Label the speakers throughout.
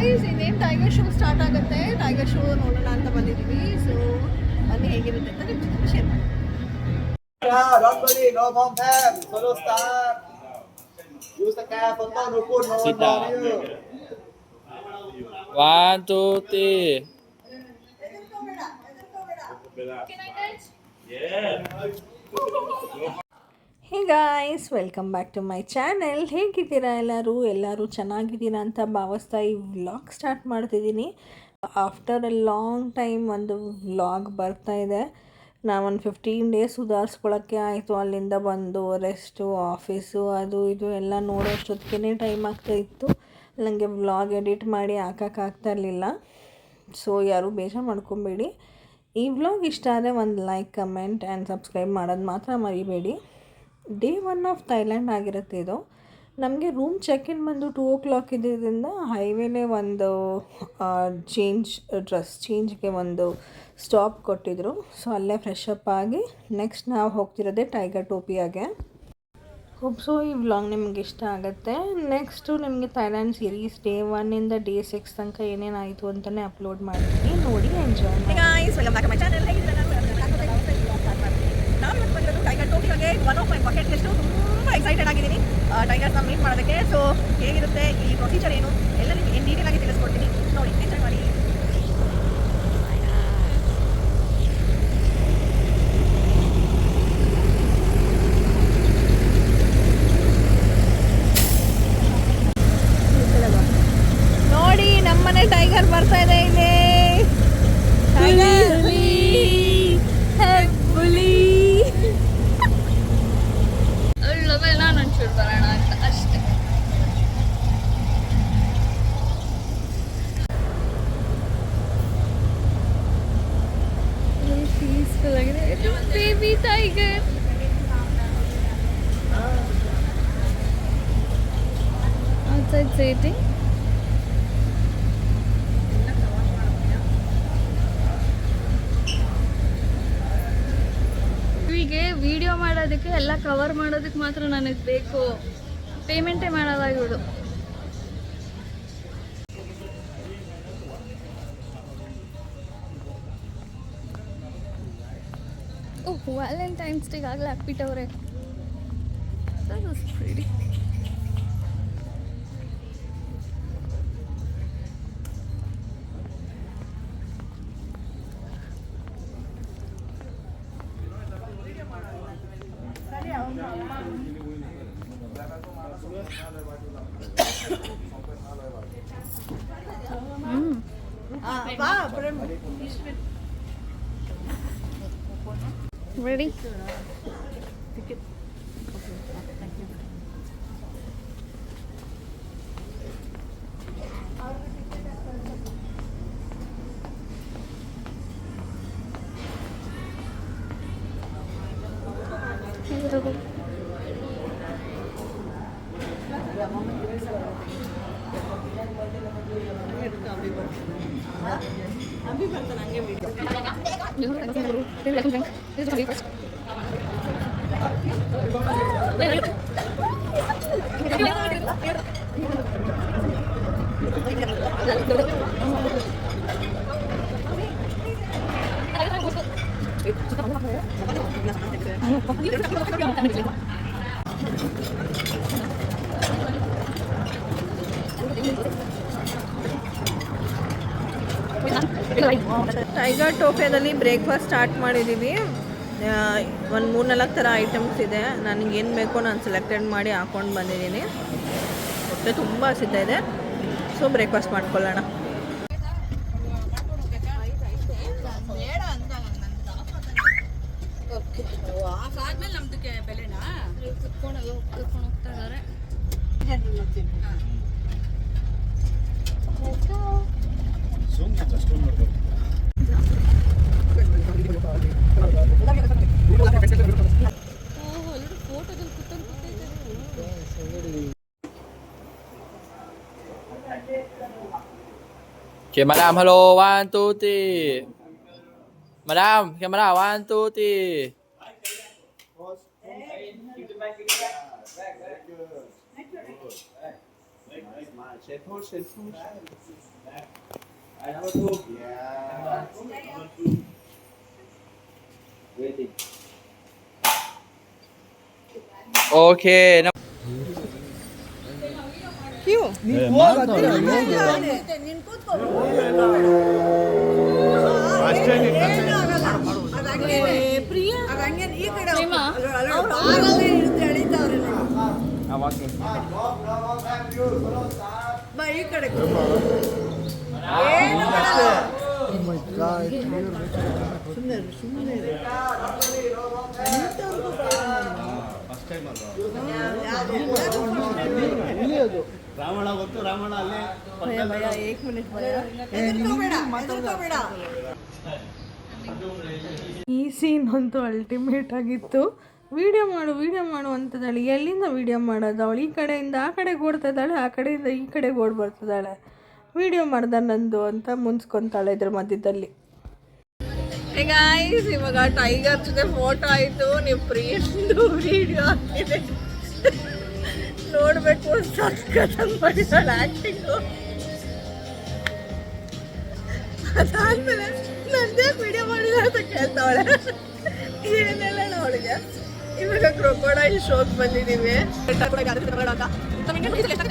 Speaker 1: Guys ಇನ್ನೇನು tiger show start ಆಗುತ್ತೆ. Tiger show ನೋಡೋಣ ಅಂತ ಬಂದಿದ್ದೀವಿ. ಸೊ ಅಲ್ಲಿ ಹೇಗಿರುತ್ತೆ ಅಂತ ನಿಮ್ಮ ಜೊತೆ ಶೇರ್ ಮಾಡ್ತೀನಿ.
Speaker 2: Don't worry, no mom time. Solo start. Use the cap. No put no one on you.
Speaker 3: 1, 2, 3.
Speaker 1: Can I touch? Yeah. Hey guys, welcome back to my channel. ಹೇಗಿದ್ದೀರಾ ಎಲ್ಲರೂ ಚೆನ್ನಾಗಿದ್ದೀರಾ ಅಂತ ಭಾವಿಸ್ತಾ ಈ ವ್ಲಾಗ್ ಸ್ಟಾರ್ಟ್ ಮಾಡ್ತಿದ್ದೀನಿ. ಆಫ್ಟರ್ ಎ ಲಾಂಗ್ ಟೈಮ್ ಒಂದು vlog ಬರ್ತಾಯಿದೆ. ನಾವೊಂದು 15 ಡೇಸ್ ಸುಧಾರಿಸ್ಕೊಳ್ಳೋಕ್ಕೆ ಆಯಿತು. ಅಲ್ಲಿಂದ ಬಂದು ರೆಸ್ಟು, ಆಫೀಸು, ಅದು ಇದು ಎಲ್ಲ ನೋಡೋಷ್ಟೊತ್ತಿಗೆ ಟೈಮ್ ಆಗ್ತಾಯಿತ್ತು. ನನಗೆ ವ್ಲಾಗ್ ಎಡಿಟ್ ಮಾಡಿ ಹಾಕೋಕ್ಕಾಗ್ತಾ ಇರಲಿಲ್ಲ. ಸೊ ಯಾರೂ ಬೇಜಾರು ಮಾಡ್ಕೊಬೇಡಿ. ಈ ವ್ಲಾಗ್ ಇಷ್ಟ ಆದರೆ ಒಂದು ಲೈಕ್, ಕಮೆಂಟ್ ಆ್ಯಂಡ್ ಸಬ್ಸ್ಕ್ರೈಬ್ ಮಾಡೋದು ಮಾತ್ರ ಮರಿಬೇಡಿ. ಡೇ 1 ಆಫ್ ಥೈಲ್ಯಾಂಡ್ ಆಗಿರುತ್ತೆ ಇದು. ನಮಗೆ ರೂಮ್ ಚೆಕ್ ಇನ್ ಬಂದು 2 o'clock ಇದ್ದಿದ್ದರಿಂದ ಹೈವೇಲೇ ಒಂದು ಡ್ರೆಸ್ ಚೇಂಜ್ಗೆ ಒಂದು ಸ್ಟಾಪ್ ಕೊಟ್ಟಿದ್ರು. ಸೊ ಅಲ್ಲೇ ಫ್ರೆಶ್ ಅಪ್ ಆಗಿ ನೆಕ್ಸ್ಟ್ ನಾವು ಹೋಗ್ತಿರೋದೆ ಟೈಗರ್ ಟೋಪಿಯಾಗೆ. ಹೋಪ್ಸೋ ಈ ವ್ಲಾಗ್ ನಿಮ್ಗೆ ಇಷ್ಟ ಆಗುತ್ತೆ. ನೆಕ್ಸ್ಟು ನಿಮಗೆ ಥೈಲ್ಯಾಂಡ್ ಸೀರೀಸ್ ಡೇ 1ಇಂದ ಡೇ 6 ತನಕ ಏನೇನಾಯಿತು ಅಂತಲೇ ಅಪ್ಲೋಡ್ ಮಾಡ್ತೀನಿ. ನೋಡಿ ಎಂಜಾಯ್ ಮಾಡಿ. ಟೈಗರ್ ಟೋಕಿಯೋಗೆ one of my bucket list. ತುಂಬ ಎಕ್ಸೈಟೆಡ್ ಆಗಿದ್ದೀನಿ ಟೈಗರ್ಸ್ನ ಮೀಟ್ ಮಾಡೋದಕ್ಕೆ. ಸೊ ಹೇಗಿರುತ್ತೆ, ಈ ಪ್ರೊಸೀಜರ್ ಏನು ಎಲ್ಲ ನಿಮಗೆ ಡೀಟೇಲ್ ಆಗಿ ತಿಳಿಸ್ಕೊಡ್ತೀನಿ. ನೋಡಿ, ಎಂಜಾಯ್ ಮಾಡಿ. ನೋಡಿ ನಮ್ಮನೆ ಟೈಗರ್ ಬರ್ತಾ ಇದೆ ಇಲ್ಲಿ. ಬರೋಣ ಅಂತ ಅಷ್ಟೇ. ಪೀಸ್ಫುಲ್ ಆಗಿದೆ. Baby tiger outside sitting. ಹೀಗೆ ವಿಡಿಯೋ ಮಾಡೋದಕ್ಕೆ ಎಲ್ಲ ಕವರ್ ಮಾಡೋದಕ್ಕೆ ಮಾತ್ರ ನನಗೆ ಬೇಕು. ಪೇಮೆಂಟೇ ಮಾಡಲ್ಲ ಇವಳು. ಓಹ್, ವ್ಯಾಲೆಂಟೈನ್ಸ್ ಡೇಗೆ ಆಗಲೇ ಹಾಕ್ಬಿಟ್ಟವ್ರೆ. ಪ್ರಿಟಿ. Ready? ಟೈಗರ್ ಟೋಫಿಯಾದಲ್ಲಿ ಬ್ರೇಕ್ಫಾಸ್ಟ್ ಸ್ಟಾರ್ಟ್ ಮಾಡಿದ್ದೀವಿ. ಒಂದು 3-4 ಥರ ಐಟಮ್ಸ್ ಇದೆ. ನನಗೇನು ಬೇಕೋ ನಾನು ಸೆಲೆಕ್ಟೆಡ್ ಮಾಡಿ ಹಾಕ್ಕೊಂಡು ಬಂದಿದ್ದೀನಿ. ಹೊಟ್ಟೆ ತುಂಬ ಹಸಿತಾ ಇದೆ. ಸೊ ಬ್ರೇಕ್ಫಾಸ್ಟ್ ಮಾಡ್ಕೊಳ್ಳೋಣ.
Speaker 3: Okay, madam, hello, 1, 2, 3. Madam, camera, 1, 2, 3.
Speaker 2: Number 2. Yeah. Waiting.
Speaker 3: Okay.
Speaker 2: Ravana ಗೊತ್ತು ರಾವಣ ಅಲ್ಲೇ
Speaker 1: ಈ ಸೀನ್ ಅಂತೂ ಅಲ್ಟಿಮೇಟ್ ಆಗಿತ್ತು. ವಿಡಿಯೋ ಮಾಡು ಅಂತದಳಿ. ಎಲ್ಲಿಂದ ವಿಡಿಯೋ ಮಾಡೋದು? ಅವಳು ಈ ಕಡೆಯಿಂದ ಆ ಕಡೆಗೆ ಓಡ್ತಿದ್ದಾಳೆ, ಆ ಕಡೆಯಿಂದ ಈ ಕಡೆಗೆ ಓಡಿ ಬರ್ತಿದ್ದಾಳೆ. ವಿಡಿಯೋ ಮಾಡ್ದ ನಂದು ಅಂತ ಮುನ್ಸ್ಕೊತಾಳೆ ಇದ್ರ ಮಧ್ಯದಲ್ಲಿ. ಗಾಯ್ಸ್, ಇವಾಗ ಟೈಗರ್ ಜೊತೆ ಫೋಟೋ ಆಯಿತು. ನೀವು ಪ್ರಿಯಂದು ವಿಡಿಯೋ ಆಗ್ತಿದೆ ನೋಡಬೇಕು. ಸಖತ್ತಾಗಿ ಮಾಡಿದ್ದಾಳೆ ಆ್ಯಕ್ಟಿಂಗು. ಅದಾದ್ಮೇಲೆ ನಂದೇ ವಿಡಿಯೋ ಮಾಡಿದ ಅಂತ ಕೇಳ್ತಾವಳೆ. ಏನೆಲ್ಲ ಅವಳಿಗೆ. ಇವಾಗ ಕ್ರೊಕೊಡೈಲ್ ಶೋಕ್ ಬಂದಿದ್ದೀವಿ.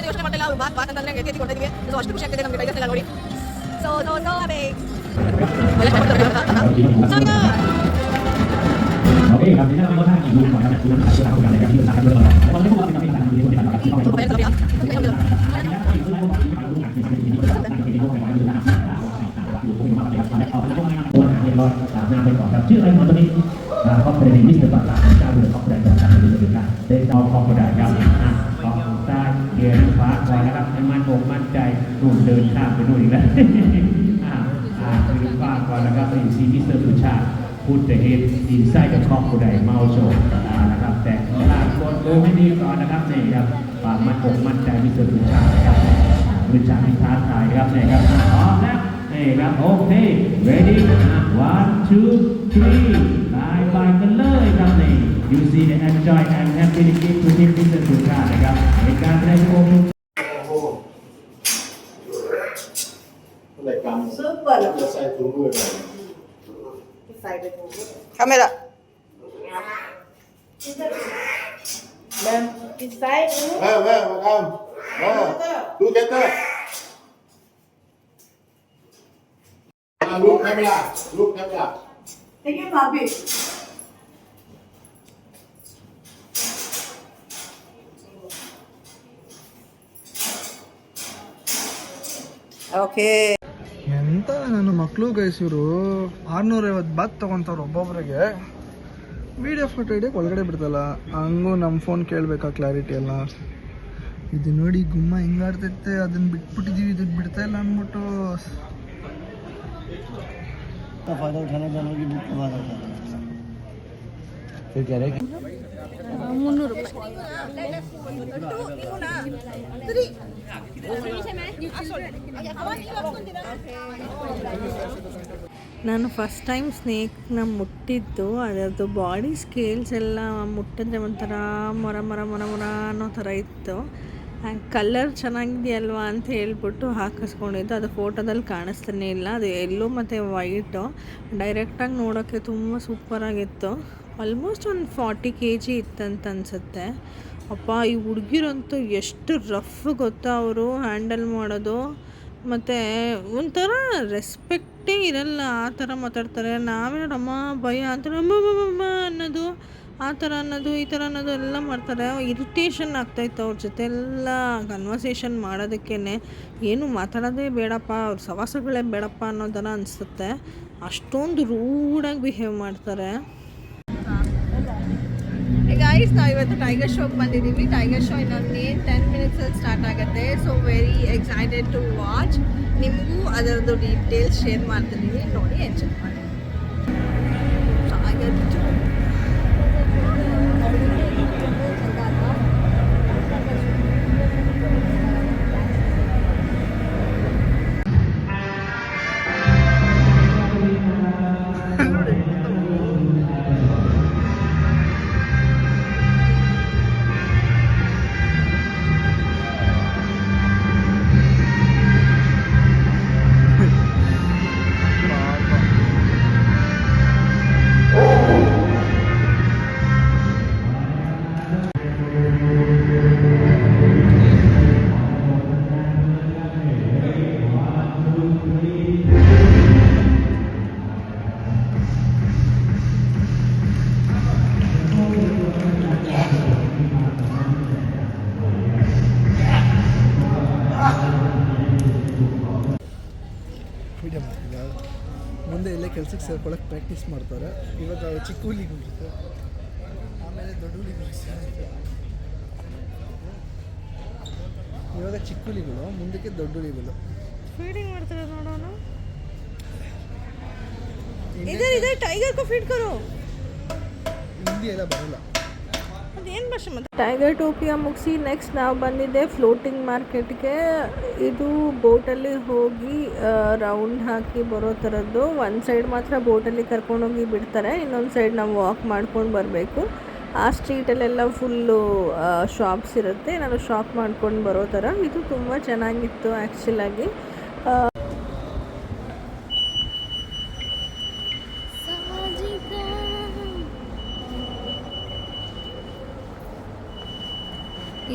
Speaker 1: ಯೋಚನೆ ಮಾಡಿಲ್ಲ, ಅವ್ರು ಬಾತ್ ಅಂತಂದ್ರೆ ಎತ್ತಿ ಕೊಟ್ಟಿದ್ವಿ. ಸೊ ಅಷ್ಟು ಖುಷಿ ಆಗ್ತಿದೆ ನಮಗೆ ಟೈಗರ್ಸ್ ಎಲ್ಲ ನೋಡಿ. ಸೊชื่ออะไรหมอตัวนี้ครอบครัวนี้มิสเตอร์ปากาเจ้าเรือครอบครัวต่างๆเลยนะครับได้เอาครอบครัวได้ครับของใต้เกียร์ฟ้าก่อนนะครับให้มั่นอกมั่นใจนู่นเดินข้ามไปนู่นอีกแล้วคือฟ้าก่อนนะครับไปซีมิสเตอร์สุชาติพูดแต่เห็นอินไซด์กับครอบครัวได้เมาโชว์นะครับแต่ล่าคนดูไม่ดีก่อนนะครับนี่ครับความมั่นอกมั่นใจมิสเตอร์สุชาตินะครับสุชาติที่ท้าทายครับนี่ครับพร้อมแล้วนี่ครับโอเค ready 1 2 3 บายกันเลยครับนี่ you see the enjoy and happy to give to him Mr. สุชาตินะครับในการแสดงโชว์
Speaker 2: รายการซุปเปอร์จะใส่ถุงมือเลยใส่ไปถุงมือ
Speaker 1: 카메라
Speaker 2: men inside where madam look camera look camera
Speaker 4: take your baby
Speaker 1: okay
Speaker 5: ಎಂತ ನನ್ನ ಮಕ್ಕಳು ಗೈಸ್ ಇವರು 650 ಬಾತ್ ತೊಗೊತಾರೆ ಒಬ್ಬೊಬ್ಬರಿಗೆ. ವಿಡಿಯೋ ಫೋಟೋ ಹಿಡಿಯೋಕೆ ಒಳಗಡೆ ಬಿಡ್ತಲ್ಲ, ಹಂಗೂ ನಮ್ಮ ಫೋನ್ ಕೇಳಬೇಕಾ ಕ್ಲಾರಿಟಿ ಎಲ್ಲ. ಇದು ನೋಡಿ ಗುಮ್ಮ ಹಿಂಗಾಡ್ತೈತೆ, ಅದನ್ನ ಬಿಟ್ಬಿಟ್ಟಿದ್ದೀವಿ, ಇದಕ್ಕೆ ಬಿಡ್ತಾ ಇಲ್ಲ ಅಂದ್ಬಿಟ್ಟು.
Speaker 1: ನಾನು ಫಸ್ಟ್ ಟೈಮ್ ಸ್ನೇಕ್ನ ಮುಟ್ಟಿದ್ದು. ಅದರದ್ದು ಬಾಡಿ ಸ್ಕೇಲ್ಸ್ ಎಲ್ಲ ಮುಟ್ಟಿದ್ರೆ ಒಂಥರ ಮೊರ ಮೊರ ಮೊರ ಮೊರ ಅನ್ನೋ ಥರ ಇತ್ತು. ಕಲರ್ ಚೆನ್ನಾಗಿದೆಯಲ್ವಾ ಅಂತ ಹೇಳ್ಬಿಟ್ಟು ಹಾಕಿಸ್ಕೊಂಡಿದ್ದು. ಅದು ಫೋಟೋದಲ್ಲಿ ಕಾಣಿಸ್ತಾನೆ ಇಲ್ಲ, ಅದು ಎಲ್ಲೋ ಮತ್ತು ವೈಟು. ಡೈರೆಕ್ಟಾಗಿ ನೋಡೋಕ್ಕೆ ತುಂಬ ಸೂಪರಾಗಿತ್ತು. ಆಲ್ಮೋಸ್ಟ್ ಒಂದು 40 kg ಇತ್ತಂತ ಅನಿಸುತ್ತೆ. ಅಪ್ಪ ಈ ಹುಡುಗಿರಂತೂ ಎಷ್ಟು ರಫ್ ಗೊತ್ತಾ ಅವರು ಹ್ಯಾಂಡಲ್ ಮಾಡೋದು. ಮತ್ತು ಒಂಥರ ರೆಸ್ಪೆಕ್ಟೇ ಇರಲ್ಲ, ಆ ಥರ ಮಾತಾಡ್ತಾರೆ. ನಾವೇನಮ್ಮ ಭಯ ಅಂತಾರೆ, ಅಮ್ಮ ಅನ್ನೋದು, ಆ ಥರ ಅನ್ನೋದು, ಈ ಥರ ಅನ್ನೋದು ಎಲ್ಲ ಮಾಡ್ತಾರೆ. ಇರಿಟೇಷನ್ ಆಗ್ತಾಯಿತ್ತು ಅವ್ರ ಜೊತೆ ಎಲ್ಲ ಕನ್ವರ್ಸೇಷನ್ ಮಾಡೋದಕ್ಕೇ. ಏನು ಮಾತಾಡೋದೇ ಬೇಡಪ್ಪ, ಅವ್ರ ಸವಾಸಗಳೇ ಬೇಡಪ್ಪ ಅನ್ನೋ ಥರ ಅನಿಸುತ್ತೆ. ಅಷ್ಟೊಂದು ರೂಡಾಗಿ ಬಿಹೇವ್ ಮಾಡ್ತಾರೆ. ಗೈಸ್, ನಾವು ಇವತ್ತು ಟೈಗರ್ ಶೋಗೆ ಬಂದಿದ್ದೀವಿ. ಟೈಗರ್ ಶೋ ಇನ್ನೊಂದು 10 ಮಿನಿಟ್ಸಲ್ಲಿ ಸ್ಟಾರ್ಟ್ ಆಗುತ್ತೆ. So very excited to watch. ನಿಮಗೂ ಅದರದ್ದು ಡೀಟೇಲ್ಸ್ ಶೇರ್ ಮಾಡ್ತಿದ್ದೀವಿ, ನೋಡಿ ಎಂಜಾಯ್ ಮಾಡಿ.
Speaker 5: ಮುಂದೆ ಇಲ್ಲೇ ಕೆಲಸಕ್ಕೆ ಸೇರ್ಕೊಳ್ಳೋಕೆ ಪ್ರಾಕ್ಟೀಸ್ ಮಾಡ್ತಾರೆ. ಇವಾಗ ಚಿಕ್ಕ ಹುಲಿಗಳಿರುತ್ತೆ, ಆಮೇಲೆ ದೊಡ್ಡ ಹುಲಿಗಳು. ಇವಾಗ ಚಿಕ್ಕ ಹುಲಿಗಳು, ಮುಂದಕ್ಕೆ ದೊಡ್ಡ ಹುಲಿಗಳು
Speaker 1: ಫೀಡಿಂಗ್ ಮಾಡ್ತಾರೆ ನೋಡೋಣ. इधर टाइगर को फीड करो.
Speaker 5: ಹಿಂದಿ ಎಲ್ಲ ಬರಲ್ಲ.
Speaker 1: ಅದೇನು ಭಾಷೆ ಮತ್ತೆ. ಟೈಗರ್ ಟೋಪಿಯ ಮುಗಿಸಿ ನೆಕ್ಸ್ಟ್ ನಾವು ಬಂದಿದ್ದೆ ಫ್ಲೋಟಿಂಗ್ ಮಾರ್ಕೆಟ್ಗೆ. ಇದು ಬೋಟಲ್ಲಿ ಹೋಗಿ ರೌಂಡ್ ಹಾಕಿ ಬರೋ ಥರದ್ದು. ಒಂದು ಸೈಡ್ ಮಾತ್ರ ಬೋಟಲ್ಲಿ ಕರ್ಕೊಂಡೋಗಿ ಬಿಡ್ತಾರೆ, ಇನ್ನೊಂದು ಸೈಡ್ ನಾವು ವಾಕ್ ಮಾಡ್ಕೊಂಡು ಬರಬೇಕು. ಆ ಸ್ಟ್ರೀಟಲ್ಲೆಲ್ಲ ಫುಲ್ಲು ಶಾಪ್ಸ್ ಇರುತ್ತೆ, ನಾನು ಶಾಪ್ ಮಾಡ್ಕೊಂಡು ಬರೋ ಥರ. ಇದು ತುಂಬ ಚೆನ್ನಾಗಿತ್ತು ಆ್ಯಕ್ಚುಲಾಗಿ.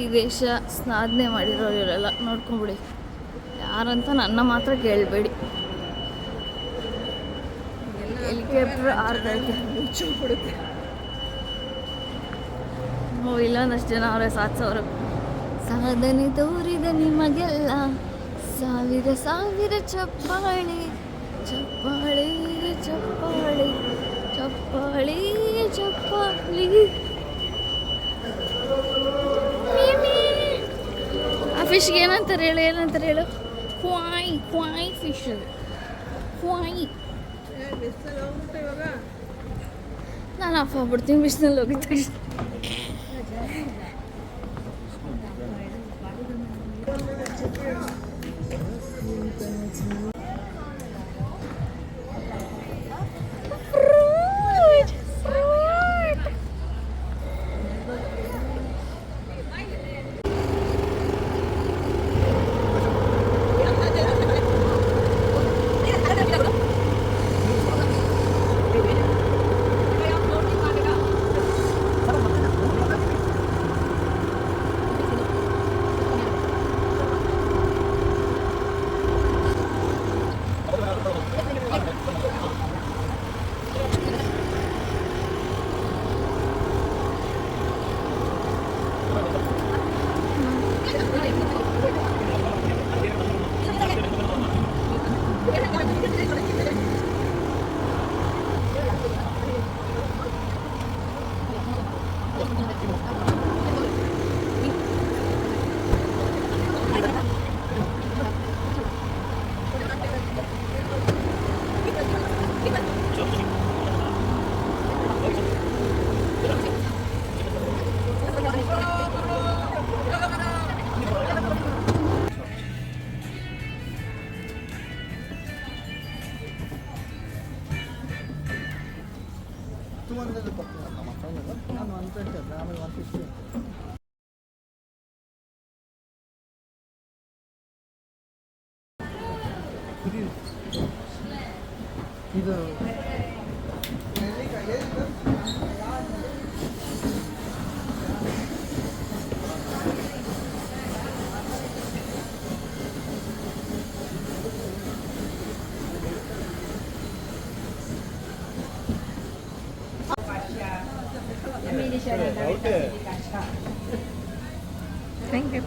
Speaker 4: ಈ ದೇಶ ಸಾಧನೆ ಮಾಡಿರೋರು ಇವರೆಲ್ಲ ನೋಡ್ಕೊಂಬಿಡಿ. ಯಾರಂತ ನನ್ನ ಮಾತ್ರ ಕೇಳಬೇಡಿ. ಹೆಲಿಕಾಪ್ಟರ್ ಆರ್ದೈತೆ, ಮುಚ್ಚಿಬಿಡುತ್ತೆ. ಇಲ್ಲೊಂದಷ್ಟು ಜನ ಅವರೇ 7,000 ಸಾಧನೆ ತೋರಿದ ನಿಮಗೆಲ್ಲ ಸಾವಿರ ಸಾವಿರ ಚಪ್ಪಾಳೆ ಚಪ್ಪಾಳೆ ಚಪ್ಪಾಳೆ ಚಪ್ಪಾಳೆ ಚಪ್ಪಾಳಿ. ಆ ಫಿಶ್ಗೆ ಏನಂತಾರೆ ಹೇಳು, ಏನಂತಾರೆ ಹೇಳು? ಕ್ವಾಯ್ ಕ್ವಾಯ್ ಫಿಶ್, ಅದು ಕ್ವಾಯ್. ನಾನು ಆಫ್ ಆಗ್ಬಿಡ್ತೀನಿ ಬಿಸಿನಲ್ಲಿ ಹೋಗಿದ ತಕ್ಷಣ.
Speaker 5: ನಾನು 120 ಆಮೇಲೆ 150. ಇದು
Speaker 1: ಥ್ಯಾಂಕ್ ಯು.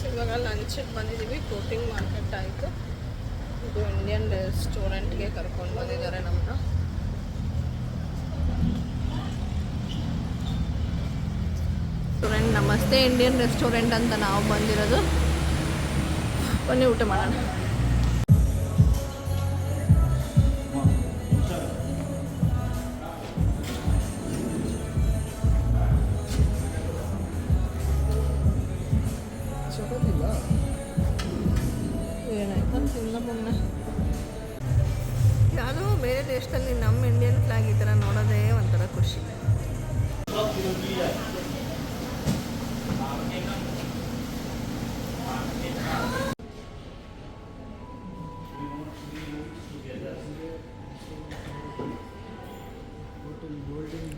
Speaker 1: ಇವಾಗ ಲಂಚಿಗೆ ಬಂದಿದ್ದೀವಿ. ಫ್ಲೋಟಿಂಗ್ ಮಾರ್ಕೆಟ್ ಆಯಿತು. ಇದು ಇಂಡಿಯನ್ ರೆಸ್ಟೋರೆಂಟ್ಗೆ ಕರ್ಕೊಂಡು ಬಂದಿದ್ದಾರೆ ನಮ್ಮನ್ನ. ರೆಸ್ಟೋರೆಂಟ್ ನಮಸ್ತೆ ಇಂಡಿಯನ್ ರೆಸ್ಟೋರೆಂಟ್ ಅಂತ ನಾವು ಬಂದಿರೋದು. ಬನ್ನಿ ಊಟ ಮಾಡೋಣ.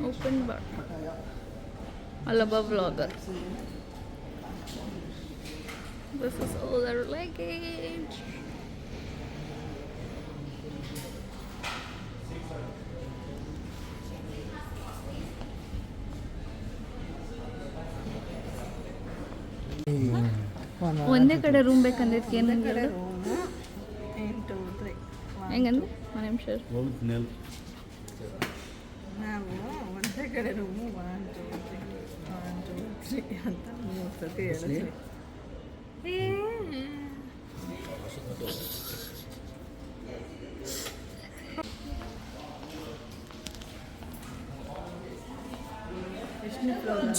Speaker 4: Open bar. Alaba vlogger. This is all their luggage. ಒಂದೇ ಕಡೆ ರೂಮ್ ಬೇಕಂದಿದ್ಕೆ ಏನಂದ್ರೆ ಹೆಂಗಂದ್ರೆ ಒಂದು ನಿಮಿಷ
Speaker 1: ನಾವು ಒಂದೇ ಕಡೆ ರೂಮು 1 2 3 ಅಂತ 3 ಸತಿ ಹೇಳಿದ್ವಿ.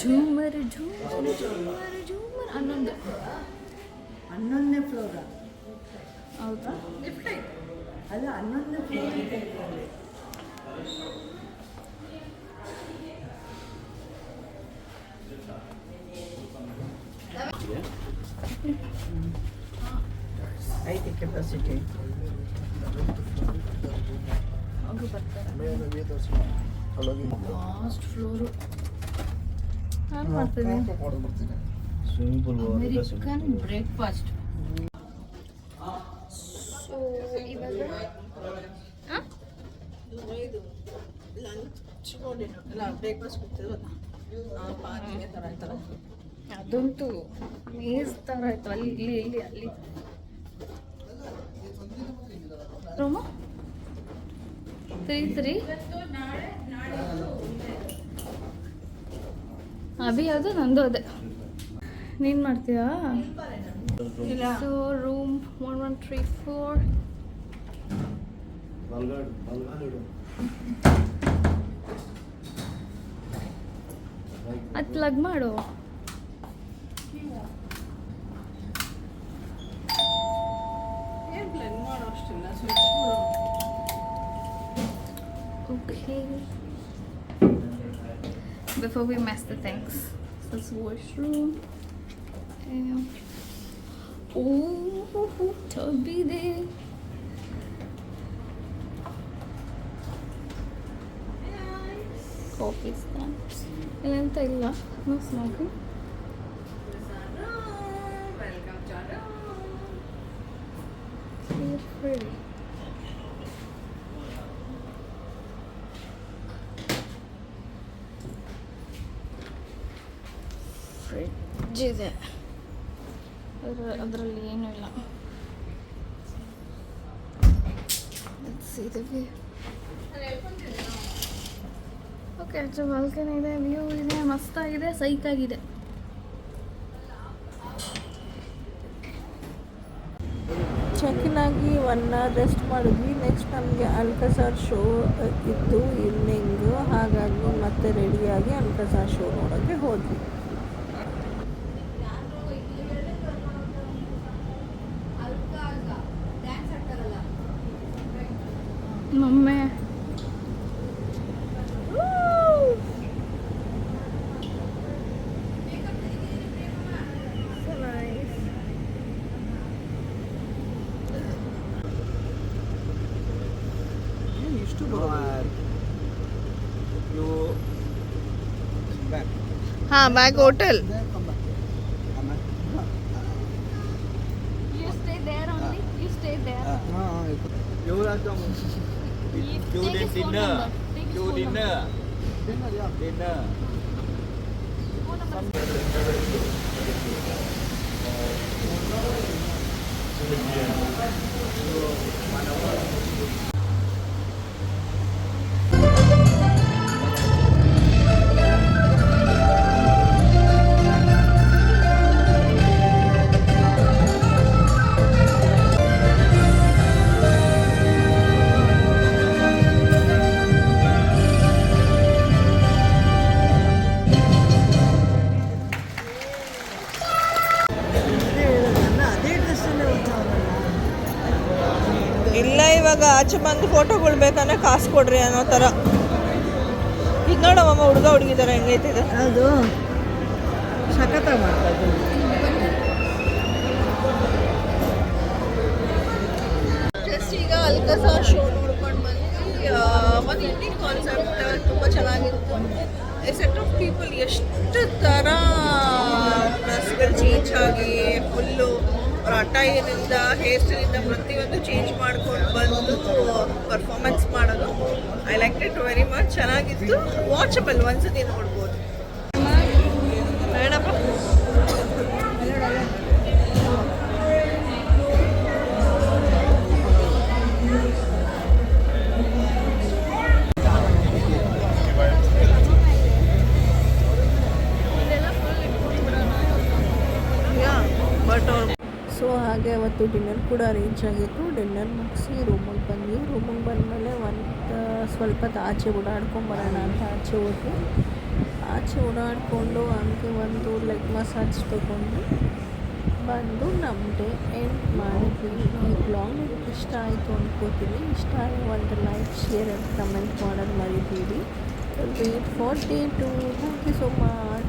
Speaker 4: ಝೂಮರ್ ಝೂಮರ್ ಝೂಮರ್ ಝೂಮರ್
Speaker 1: 11ನೇ ಫ್ಲೋರ.
Speaker 4: ಹೌದಾ?
Speaker 1: ಅಲ್ಲ 11ನೇ ಫ್ಲೋರ್. ಐತಿ ಕೆಪಾಸಿಟಿ.
Speaker 4: ಅವರು ಬರ್ತಾರೆ. Last floor. ನಾನು ಮಾಡ್ತಿದ್ದೀನಿ ಅಮೆರಿಕನ್ ಬ್ರೇಕ್ಫಾಸ್ಟ್. ಸೊ ಇವಾಗ
Speaker 1: ಇದು ಲಂಚ್ ಅಲ್ಲ ಬ್ರೇಕ್ಫಾಸ್ಟ್ ಕೊಡ್ತಿರೋದು ಪಾರ್ಕಿಗೆ ಥರ ಆಯ್ತಲ್ಲ.
Speaker 4: ಅದಂತೂ ಮೇಸ್ ಥರ ಆಯ್ತು. ಅಲ್ಲಿ ಇಲ್ಲಿ ಇಲ್ಲಿ ಅಲ್ಲಿ ರೂಮು 3 ಅಭಿ ಅದು ನಂದು ಅದೇ. ನೀನು ಮಾಡ್ತೀಯಾ? So room 1134. ಅದು ಪ್ಲಗ್ ಮಾಡು.
Speaker 1: ಏನು ಪ್ಲಾನ್ ಮಾಡೋ ಅಷ್ಟಿಲ್ಲ. Switch
Speaker 4: okay before we mess the things. This washroom. Oh, tubby there. Coffee stand. Ilanta illa. No smoking.
Speaker 1: Welcome to
Speaker 4: Feel free. Fridge ಇದೆ. ಅದರಲ್ಲಿ ಏನೂ ಇಲ್ಲ. ಓಕೆ ಅಚ್ಚ ಬಾಲ್ಕನಿ ಇದೆ, ವ್ಯೂ ಇದೆ, ಮಸ್ತಾಗಿದೆ, ಸೈಕಾಗಿದೆ.
Speaker 1: ಚೆಕಿನ್ ಆಗಿ 1 ಅವರ್ ರೆಸ್ಟ್ ಮಾಡಿದ್ವಿ. ನೆಕ್ಸ್ಟ್ ನಮಗೆ ಅಲ್ಕಸಾರ್ ಶೋ ಇತ್ತು ಈವ್ನಿಂಗು. ಹಾಗಾಗಿ ಮತ್ತೆ ರೆಡಿಯಾಗಿ ಅಲ್ಕಸಾರ್ ಶೋ ನೋಡೋಕ್ಕೆ ಹೋದ್ವಿ.
Speaker 4: ಮಮ್ಮೆ
Speaker 5: ಇಷ್ಟು
Speaker 1: ಹಾಂ back hotel.
Speaker 4: You stay there only? You stay there?
Speaker 3: You
Speaker 4: Take his phone
Speaker 3: dinner.
Speaker 4: number. Take his
Speaker 3: You
Speaker 4: phone number.
Speaker 3: dinner. Dinner.
Speaker 4: Phone number.
Speaker 1: ಇಲ್ಲ ಇವಾಗ ಆಚೆ ಬಂದು ಫೋಟೋಗಳು ಬೇಕಂದ್ರೆ ಕಾಸು ಕೊಡ್ರಿ ಅನ್ನೋ ಥರ. ಇದು ನೋಡಮ್ಮ ಹುಡುಗ ಹುಡುಗಿ ಥರ ಹೆಂಗೈತಿದೆ.
Speaker 6: ಹೌದು
Speaker 1: ಸಖತ್ತಾಗಿ ಮಾಡ್ತಾ ಇದ್ದೀನಿ. ಜಸ್ಟ್ ಈಗ ಅಲ್ಕಜಾರ್ ಶೋ ನೋಡ್ಕೊಂಡು ಬಂದು ಒಂದು ಯುನಿಕ್ ಕಾನ್ಸೆಪ್ಟ್ ತುಂಬ ಚೆನ್ನಾಗಿತ್ತು. ಎ ಸೆಟ್ ಆಫ್ ಪೀಪಲ್ ಎಷ್ಟು ಥರ ಡ್ರೆಸ್ಗಳು ಚೇಂಜ್ ಆಗಿ ಫುಲ್ಲು ಅವ್ರ ಅಟೈರಿಂದ ಹೇರ್ ಸ್ಟೈಲಿಂದ ಪ್ರತಿಯೊಂದು ಚೇಂಜ್ ಮಾಡ್ಕೊಂಡು ಬಂದು ಪರ್ಫಾರ್ಮೆನ್ಸ್ ಮಾಡೋದು. I like it very much. ಚೆನ್ನಾಗಿತ್ತು, ವಾಚಬಲ್, ಒಂದ್ಸತಿ ನೋಡ್ಬೋದು. ಏನಪ್ಪ ಸೊ ಹಾಗೆ ಅವತ್ತು ಡಿನ್ನರ್ ಕೂಡ ಅರೇಂಜ್ ಆಗಿತ್ತು. ಡಿನ್ನರ್ ಮುಗಿಸಿ ರೂಮಿಗೆ ಬಂದ್ವಿ. ರೂಮಿಗೆ ಬಂದಮೇಲೆ ಸ್ವಲ್ಪ ಹೊತ್ತು ಆಚೆ ಓಡಾಡ್ಕೊಂಬರೋಣ ಅಂತ ಆಚೆ ಹೋದ್ವಿ. ಆಚೆ ಓಡಾಡಿಕೊಂಡು ಹಂಗೆ ಒಂದು ಲೆಗ್ ಮಸಾಜ್ ತೊಗೊಂಡು ಬಂದು ನಮ್ಮ ಡೇ ಎಂಡ್ ಮಾಡಿದ್ವಿ. ಈ ಬ್ಲಾಗ್ ನಿಮ್ಗೆ ಇಷ್ಟ ಆಯಿತು ಅಂದ್ಕೋತೀನಿ. ಇಷ್ಟ ಆದರೆ ಒಂದು ಲೈಕ್, ಶೇರ್ ಆ್ಯಂಡ್ ಕಮೆಂಟ್ ಮಾಡೋದು ಮರಿಬೇಡಿ. Wait for day 2. Thank you so much.